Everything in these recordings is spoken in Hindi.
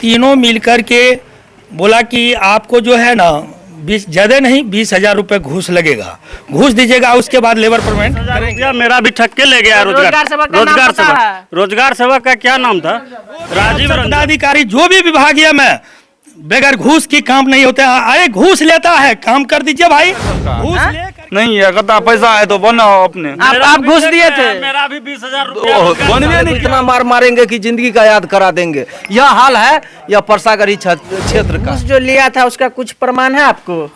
तीनों मिलकर के बोला कि आपको जो है ना 20 ज़्यादा नहीं 20,000 रुपये घूस लगेगा, घूस दीजिएगा, उसके बाद लेबर पेमेंट रुपया मेरा भी ठग के ले गया। रोजगार सेवक का क्या नाम था? राजीव पदाधिकारी जो भी विभागीय में बगैर घूस की काम नहीं होते हैं। अरे घूस लेता है, काम कर दीजिए भाई। घूस नहीं है, कहता पैसा है तो बनाओ अपने। आप घूस दिए थे? मेरा भी 20,000 रुपया। इतना मार मारेंगे कि जिंदगी का याद करा देंगे। यह हाल है यह परसागढ़ी क्षेत्र का। घूस जो लिया था उसका कुछ प्रमाण है आपको?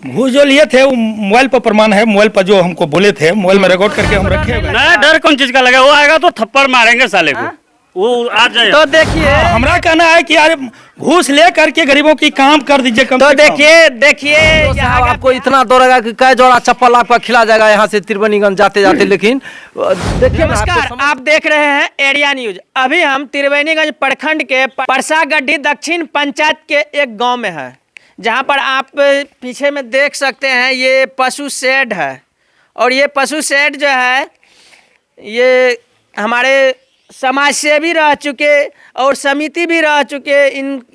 घूस जो लिए थे वो मोबाइल पर प्रमाण है, मोबाइल पर जो हमको बोले थे मोबाइल में रिकॉर्ड करके हम रखे हुए। नहीं, डर कौन चीज का लगा? वो आएगा तो थप्पड़ मारेंगे साले को, वो आ जाए। तो देखिए हमारा कहना है कि यार घूस ले करके गरीबों की काम कर दीजिए। तो देखिए साहब आपको इतना दौड़ेगा कि कई जोड़ा चप्पल आपका खिला जाएगा यहाँ से त्रिवेणीगंज जाते जाते। लेकिन देखिए नमस्कार, आप देख रहे हैं एरिया न्यूज। अभी हम त्रिवेणीगंज प्रखंड के परसागढ़ी दक्षिण पंचायत के एक गांव में है, जहां पर आप पीछे में देख सकते हैं ये पशु शेड है। और ये पशु शेड जो है ये हमारे समाज सेवी रह चुके और समिति भी रह चुके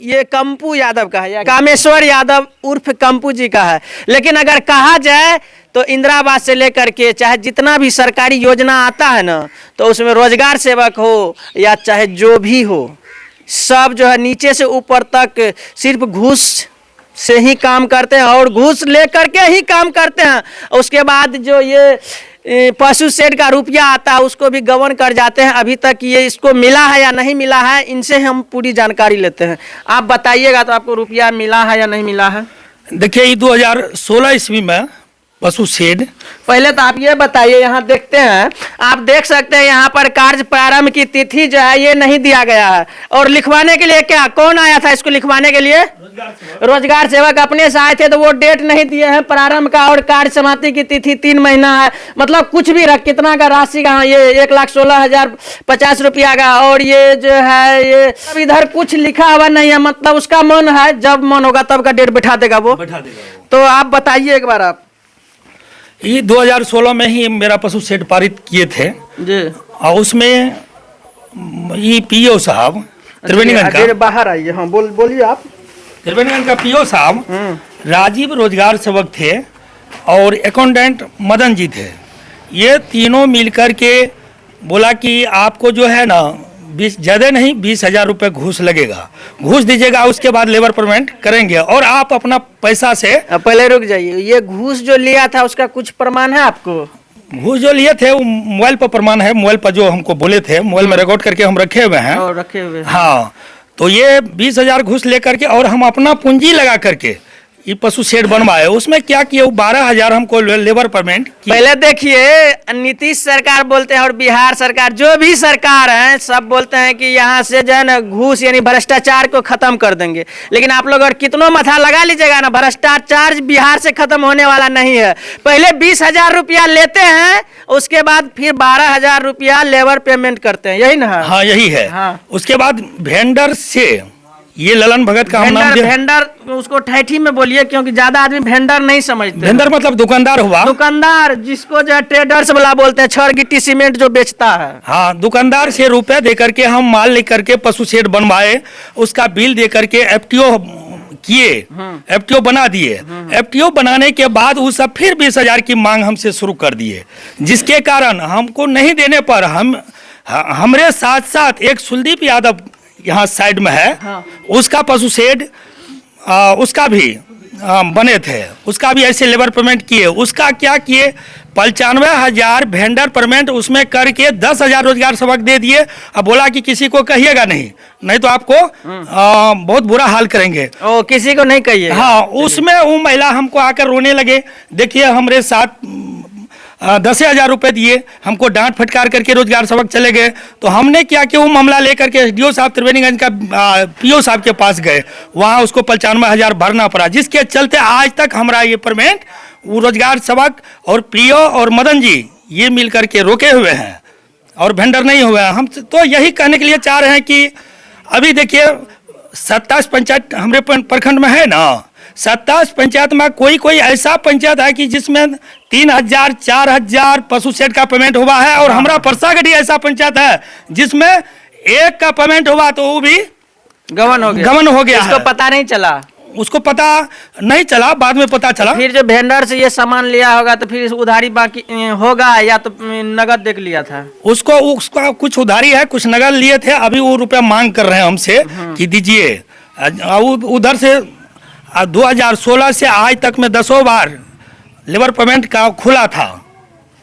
ये कंपू यादव का है, कामेश्वर यादव उर्फ कंपू जी का है। लेकिन अगर कहा जाए तो इंदिरा आवास से लेकर के चाहे जितना भी सरकारी योजना आता है ना, तो उसमें रोजगार सेवक हो या चाहे जो भी हो, सब जो है नीचे से ऊपर तक सिर्फ घूस से ही काम करते हैं और घूस ले करके ही काम करते हैं। उसके बाद जो ये पशु शेड का रुपया आता है उसको भी गबन कर जाते हैं। अभी तक ये इसको मिला है या नहीं मिला है, इनसे हम पूरी जानकारी लेते हैं। आप बताइएगा तो आपको रुपया मिला है या नहीं मिला है? देखिए ये 2016 ईस्वी में पशु शेड। पहले तो आप ये बताइए, यहाँ देखते हैं, आप देख सकते हैं यहाँ पर कार्य प्रारंभ की तिथि जो है ये नहीं दिया गया है। और लिखवाने के लिए क्या कौन आया था इसको लिखवाने के लिए? रोजगार सेवक अपने से आए थे, तो वो डेट नहीं दिए हैं प्रारंभ का। और कार्य समाप्ति की तिथि 3 महीना है। मतलब कुछ भी रख कितना का राशि का, ये 1,16,050 रुपया का। और ये जो है ये इधर कुछ लिखा हुआ नहीं है, मतलब उसका मन है, जब मन होगा तब का डेट बैठा देगा वो। तो आप बताइए एक बार आप। ये 2016 में ही मेरा पशु शेड पारित किए थे जी। और उसमें ये पीओ साहब त्रिवेणीगंज का, बाहर आइए। हाँ बोलिए आप। त्रिवेणीगंज का पीओ साहब राजीव रोजगार सेवक थे और अकाउंटेंट मदन जी थे। ये तीनों मिलकर के बोला कि आपको जो है ना 20 ज़्यादा नहीं 20,000 रुपये घूस लगेगा, घूस दीजिएगा, उसके बाद लेबर पेमेंट करेंगे और आप अपना पैसा से। पहले रुक जाइए, ये घूस जो लिया था उसका कुछ प्रमाण है आपको? घूस जो लिए थे वो मोबाइल पर प्रमाण है, मोबाइल पर जो हमको बोले थे मोबाइल में रिकॉर्ड करके हम रखे हुए हैं। रखे हुए। हाँ, तो ये 20,000 घूस लेकर के और हम अपना पूंजी लगा करके ये पशु शेड बनवाए। उसमें क्या किए, 12,000 हमको लेबर पेमेंट। पहले देखिए, नीतीश सरकार बोलते हैं और बिहार सरकार, जो भी सरकार है, सब बोलते हैं कि यहाँ से जो है ना घूस यानी भ्रष्टाचार को खत्म कर देंगे। लेकिन आप लोग अगर कितनों मथा लगा लीजिएगा ना, भ्रष्टाचार बिहार से खत्म होने वाला नहीं है। पहले 20,000 रुपया लेते हैं, उसके बाद फिर 12,000 रुपया लेबर पेमेंट करते हैं, यही ना? हाँ यही है। हाँ। उसके बाद वेंडर से ये ललन भगत का हम नाम दिया। वेंडर उसको ठेठी में बोलिए, क्योंकि ज्यादा आदमी वेंडर नहीं समझते। वेंडर मतलब दुकानदार हुआ। दुकानदार जिसको जो ट्रेडर्स वाला बोलते हैं, छड़ गिट्टी सीमेंट जो बेचता है। हाँ, दुकानदार से रुपए दे करके हम माल लेकर के पशु शेड बनवाए, उसका बिल दे करके एफटीओ किए, एफटीओ बना दिए। एफटीओ बनाने के बाद वो सब फिर 20,000 की मांग हमसे शुरू कर दिए, जिसके कारण हमको नहीं देने पर हमारे साथ साथ एक सुलदीप यादव यहाँ साइड में है। हाँ। उसका पशु शेड उसका भी बने थे, उसका भी ऐसे लेबर पेमेंट किए। उसका क्या किए, 95,000 वेंडर पेमेंट उसमें करके 10,000 रोजगार सेवक दे दिए। अब बोला कि किसी को कहिएगा नहीं तो आपको बहुत बुरा हाल करेंगे। ओ, किसी को नहीं कहिए। हाँ, उसमें वो महिला हमको आकर रोने लगे। देखिए हमारे साथ 10,000 रुपये दिए, हमको डांट फटकार करके रोजगार सेवक चले गए। तो हमने क्या किया, वो मामला लेकर के एसडीओ साहब त्रिवेणीगंज का पीओ साहब के पास गए। वहाँ उसको 95,000 भरना पड़ा, जिसके चलते आज तक हमारा ये पेमेंट वो रोजगार सेवक और पीओ और मदन जी ये मिल करके रोके हुए हैं और वेंडर नहीं हुए हैं। हम तो यही कहने के लिए चाह रहे हैं कि अभी देखिए 27 पंचायत हमारे प्रखंड में है ना, 27 पंचायत में कोई ऐसा पंचायत है कि जिसमें 3,000 4,000 पशु शेड का पेमेंट हुआ है। और हमारा परसागढ़ी ऐसा पंचायत है जिसमें एक का पेमेंट हुआ तो वो भी गबन हो गया। गबन हो गया इसको है। पता नहीं चला? उसको पता नहीं चला, बाद में पता चला। फिर जो वेंडर से ये सामान लिया होगा तो फिर उधारी बाकी होगा या तो नगद देख लिया था? उसका कुछ उधारी है, कुछ नगद लिए थे। अभी वो रुपया मांग कर रहे हैं हमसे कि दीजिए। उधर से 2016 से आज तक में 10 बार लेबर पेमेंट का खुला था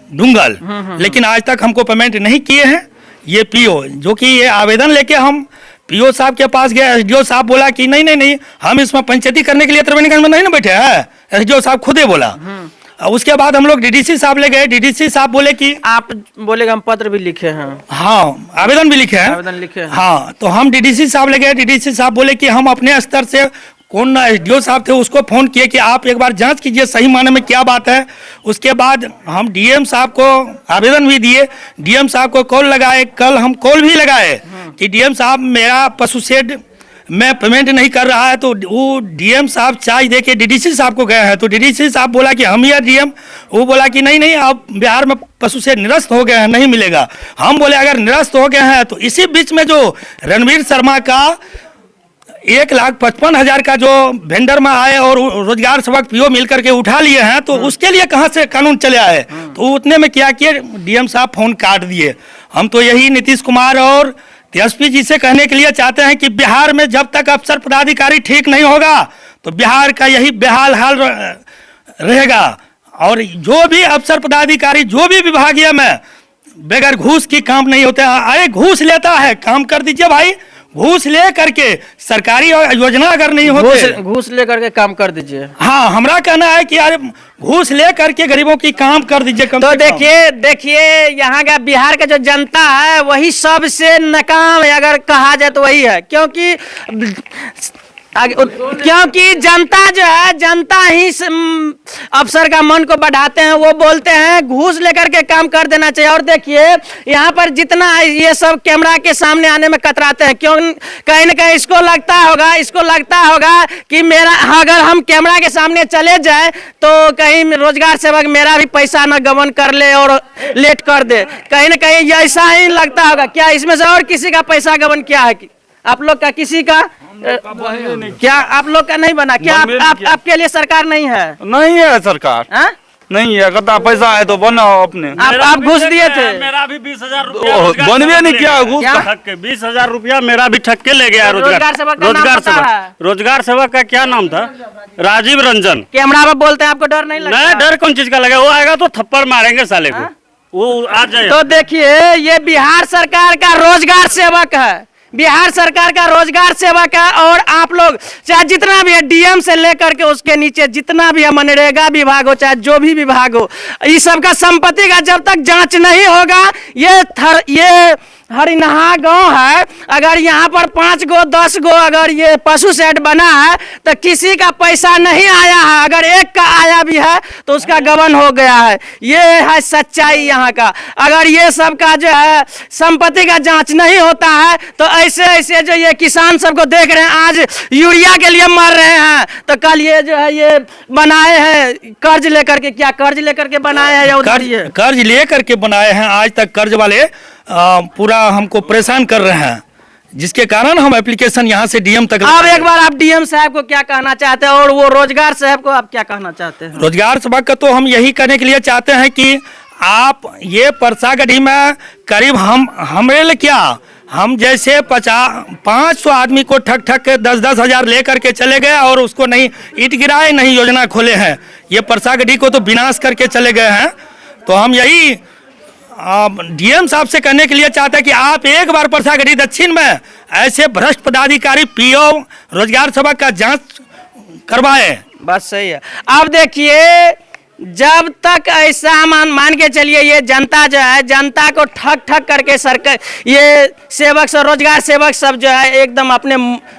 डुंगल, लेकिन आज तक हमको पेमेंट नहीं किए हैं। ये पीओ जो कि ये आवेदन लेके हम पीओ साहब के पास गए, एसडीओ साहब बोला कि नहीं नहीं नहीं, हम इसमें पंचायती करने के लिए त्रिवेणीगंज में नहीं ना बैठे हैं। एसडीओ साहब खुदे बोला। उसके बाद हम लोग डीडीसी साहब ले गए। डीडीसी साहब बोले कि आप बोलेगा हम पत्र भी लिखे हैं। हाँ, आवेदन भी लिखे हैं। आवेदन लिखे हैं। हाँ, तो हम डीडीसी साहब ले गए। डीडीसी साहब बोले कि हम अपने स्तर से, कौन ना एसडीओ साहब थे, उसको फोन किए कि आप एक बार जांच कीजिए सही माने में क्या बात है। उसके बाद हम डीएम साहब को आवेदन भी दिए, डीएम साहब को कॉल लगाए। कल हम कॉल भी लगाए कि डीएम साहब मेरा पशु शेड में पेमेंट नहीं कर रहा है। तो वो डीएम साहब चार्ज दे के डीडीसी साहब को गए हैं। तो डीडीसी साहब बोला कि हम ही डीएम, वो बोला कि नहीं नहीं, अब बिहार में पशु शेड निरस्त हो गए हैं, नहीं मिलेगा। हम बोले अगर निरस्त हो गए हैं तो इसी बीच में जो रणवीर शर्मा का 1,55,000 का जो वेंडर में आए और रोजगार सेवक पीओ मिल करके उठा लिए हैं, तो उसके लिए कहाँ से कानून चले आए? तो उतने में क्या किए, डीएम साहब फोन काट दिए। हम तो यही नीतीश कुमार और तेजस्वी जी से कहने के लिए चाहते हैं कि बिहार में जब तक अफसर पदाधिकारी ठीक नहीं होगा तो बिहार का यही बेहाल हाल रहेगा। और जो भी अफसर पदाधिकारी जो भी विभागीय में बगैर घूस की काम नहीं होते हैं। अरे घूस लेता है, काम कर दीजिए भाई। घूस ले करके सरकारी योजना अगर नहीं होते, घूस ले करके काम कर दीजिए। हाँ, हमारा कहना है कि यार घूस ले करके गरीबों की काम कर दीजिए। कम तो से कम। देखिए यहाँ का बिहार का जो जनता है वही सबसे नाकाम है, अगर कहा जाए तो वही है। क्योंकि जनता जो है, जनता ही अफसर का मन को बढ़ाते हैं। वो बोलते हैं घूस लेकर के काम कर देना चाहिए। और देखिए यहाँ पर जितना ये सब कैमरा के सामने आने में कतराते हैं, क्यों? कहीं ना कहीं इसको लगता होगा कि मेरा, अगर हम कैमरा के सामने चले जाए तो कहीं रोजगार सेवक मेरा भी पैसा न गबन कर ले और लेट कर दे। कहीं ना कहीं ऐसा ही लगता होगा। क्या इसमें से और किसी का पैसा गबन क्या है? आप लोग का किसी का क्या आप लोग का नहीं बना क्या? आपके लिए सरकार नहीं है? नहीं है सरकार। हा? नहीं है, कहता पैसा है तो बनाओ अपने। आप घूस दिए थे? मेरा भी 20,000 रुपया बनवे नहीं किया घूस। 20,000 रुपया मेरा भी ठग के ले गया। रोजगार सेवक का नाम पता है? रोजगार सेवक का क्या नाम था? राजीव रंजन। कैमरा में बोलते हैं, आपको डर नहीं लगता? नहीं, डर कौन चीज का लगा? वो आएगा तो थप्पड़ मारेंगे साले को। वो आ जाए। तो देखिए ये बिहार सरकार का रोजगार सेवक है, बिहार सरकार का रोजगार सेवक है। और आप लोग चाहे जितना भी है, डीएम से लेकर के उसके नीचे जितना भी है, मनरेगा विभाग हो चाहे जो भी विभाग हो, इस सब का संपत्ति का जब तक जांच नहीं होगा, ये हरिनहा गांव है, अगर यहाँ पर 5 गो 10 गो अगर ये पशु शेड बना है तो किसी का पैसा नहीं आया है। अगर एक का आया भी है तो उसका गबन हो गया है। ये है सच्चाई यहाँ का। अगर ये सब का जो है संपत्ति का जांच नहीं होता है तो ऐसे जो ये किसान सबको देख रहे हैं, आज यूरिया के लिए मर रहे हैं, तो कल ये जो है ये बनाए हैं कर्ज लेकर के। क्या कर्ज लेकर के बनाए हैं या उधारी है? कर्ज लेकर के बनाए हैं। आज तक कर्ज वाले पूरा हमको परेशान कर रहे हैं, जिसके कारण हम एप्लीकेशन यहाँ से डीएम तक। अब एक बार आप डीएम साहब को क्या कहना चाहते हैं और वो रोजगार साहब को आप क्या कहना चाहते हैं? रोजगार सेवक का तो हम यही करने के लिए चाहते हैं कि आप ये परसागढ़ी में करीब हमारे क्या, हम जैसे 500 आदमी को ठग के 10-10 हज़ार ले करके चले गए और उसको नहीं ईंट गिराए, नहीं योजना खोले हैं। ये परसागढ़ी को तो विनाश करके चले गए हैं। तो हम यही डीएम साहब से कहने के लिए चाहते हैं कि आप एक बार परसागढ़ी दक्षिण में ऐसे भ्रष्ट पदाधिकारी पीओ रोजगार सेवक का जांच करवाएं। बात सही है। अब देखिए जब तक ऐसा मान के चलिए, ये जनता जो है, जनता को ठग करके सरकार, ये सेवक सब, रोजगार सेवक सब जो है एकदम अपने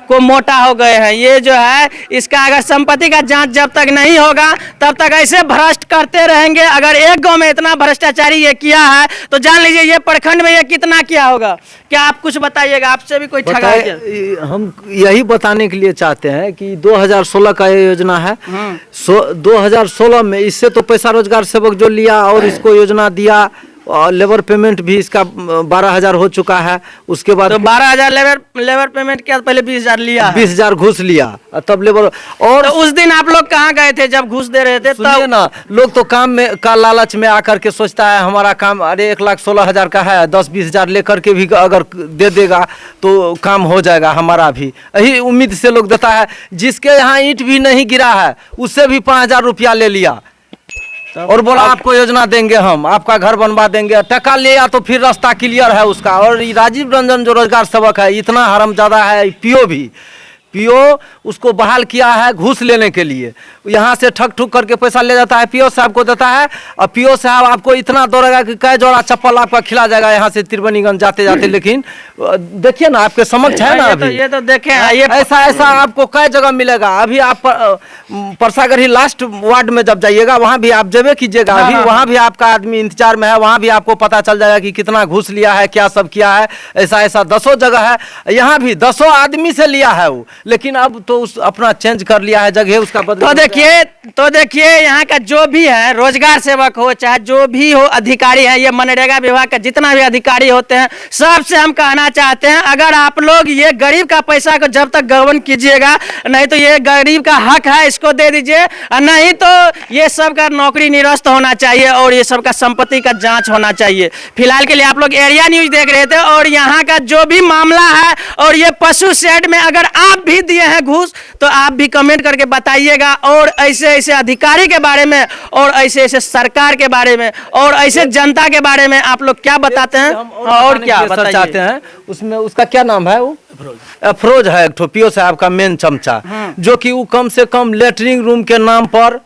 को मोटा हो गए हैं। ये जो है इसका अगर संपत्ति का जांच जब तक नहीं होगा तब तक ऐसे भ्रष्ट करते रहेंगे। अगर एक गांव में इतना भ्रष्टाचारी ये किया है तो जान लीजिए ये प्रखंड में ये कितना किया होगा। क्या आप कुछ बताइएगा? आपसे भी कोई ठगा है क्या? हम यही बताने के लिए चाहते हैं कि 2016 का ये योजना है। 2016 में इससे तो पैसा रोजगार सेवक जो लिया और इसको योजना दिया लेबर पेमेंट भी इसका 12,000 हो चुका है। उसके बाद तो 12,000 लेबर पेमेंट किया, पहले 20,000 लिया है। 20,000 घूस लिया, तब लेबर। और तो उस दिन आप लोग कहाँ गए थे जब घूस दे रहे थे? सुनिए तब ना, लोग तो काम में का लालच में आकर के सोचता है हमारा काम, अरे 1,16,000 का है, 10-20,000 लेकर के भी अगर दे देगा तो काम हो जाएगा हमारा भी, यही उम्मीद से लोग देता है। जिसके यहाँ ईंट भी नहीं गिरा है उससे भी 5,000 रुपया ले लिया और बोला आपको योजना देंगे, हम आपका घर बनवा देंगे। टका लिया तो फिर रास्ता क्लियर है उसका। और राजीव रंजन जो रोजगार सेवक है, इतना हरामजादा है। पीओ भी, पीओ उसको बहाल किया है घूस लेने के लिए। यहाँ से ठग ठुक करके पैसा ले जाता है, पीओ साहब को देता है, और पीओ साहब आपको इतना दौड़ेगा कि कई जोड़ा चप्पल आपका खिला जाएगा यहाँ से त्रिवेणीगंज जाते जाते। लेकिन देखिए ना, आपके समक्ष है ना, अभी ये तो देखे हैं, ये ऐसा ऐसा आपको कई जगह मिलेगा। अभी आप परसागढ़ी लास्ट वार्ड में जब जाइएगा, वहाँ भी आप जबे कीजिएगा, अभी वहाँ भी आपका आदमी इंतजार में है, वहाँ भी आपको पता चल जाएगा कि कितना घूस लिया है, क्या सब किया है। ऐसा ऐसा 10 जगह है, यहाँ भी 10 आदमी से लिया है वो, लेकिन अब तो उस अपना चेंज कर लिया है जगह उसका बदल। तो देखिए यहाँ का जो भी है, रोजगार सेवक हो चाहे जो भी हो, अधिकारी है, ये मनरेगा विभाग का जितना भी अधिकारी होते हैं, सबसे हम कहना चाहते हैं, अगर आप लोग ये गरीब का पैसा को जब तक गवर्न कीजिएगा, नहीं तो ये गरीब का हक है, इसको दे दीजिए, और नहीं तो ये सब का नौकरी निरस्त होना चाहिए और ये सब का संपत्ति का जांच होना चाहिए। फिलहाल के लिए आप लोग एरिया न्यूज देख रहे थे, और यहाँ का जो भी मामला है, और ये पशु शेड में अगर आप भी दिए हैं घूस तो आप भी कमेंट करके बताइएगा। और ऐसे ऐसे अधिकारी के बारे में, और ऐसे ऐसे सरकार के बारे में, और ऐसे जनता के बारे में आप लोग क्या बताते हैं और क्या बताइए चाहते हैं। उसमें उसका क्या नाम है, वो अफरोज है, एक ठो पीओ साहब का मेन चमचा, जो कि वो कम से कम लेटरिंग रूम के नाम पर,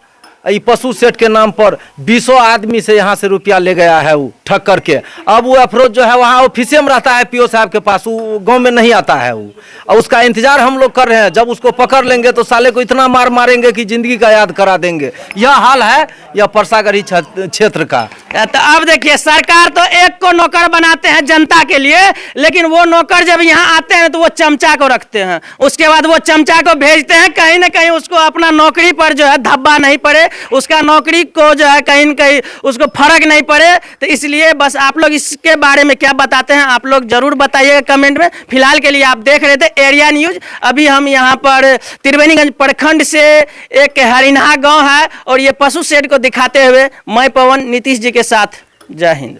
पशु सेट के नाम पर 20 आदमी से यहाँ से रुपया ले गया है वो ठग करके। अब वो अफरोज जो है वहाँ ऑफिसे में रहता है पीओ साहब के पास, वो गांव में नहीं आता है वो, और उसका इंतजार हम लोग कर रहे हैं। जब उसको पकड़ लेंगे तो साले को इतना मार मारेंगे कि जिंदगी का याद करा देंगे। यह हाल है यह परसागढ़ी क्षेत्र का। तो अब देखिए, सरकार तो एक को नौकर बनाते हैं जनता के लिए, लेकिन वो नौकर जब यहाँ आते हैं तो वो चमचा को रखते हैं, उसके बाद वो चमचा को भेजते हैं कहीं ना कहीं, उसको अपना नौकरी पर जो है धब्बा नहीं पड़े, उसका नौकरी को जो है कहीं न कहीं उसको फर्क नहीं पड़े। तो इसलिए बस आप लोग इसके बारे में क्या बताते हैं, आप लोग जरूर बताइएगा कमेंट में। फिलहाल के लिए आप देख रहे थे एरिया न्यूज। अभी हम यहाँ पर त्रिवेणीगंज प्रखंड से एक हरिनहा गांव है, और ये पशु शेड को दिखाते हुए मैं पवन नीतीश जी के साथ। जय हिंद।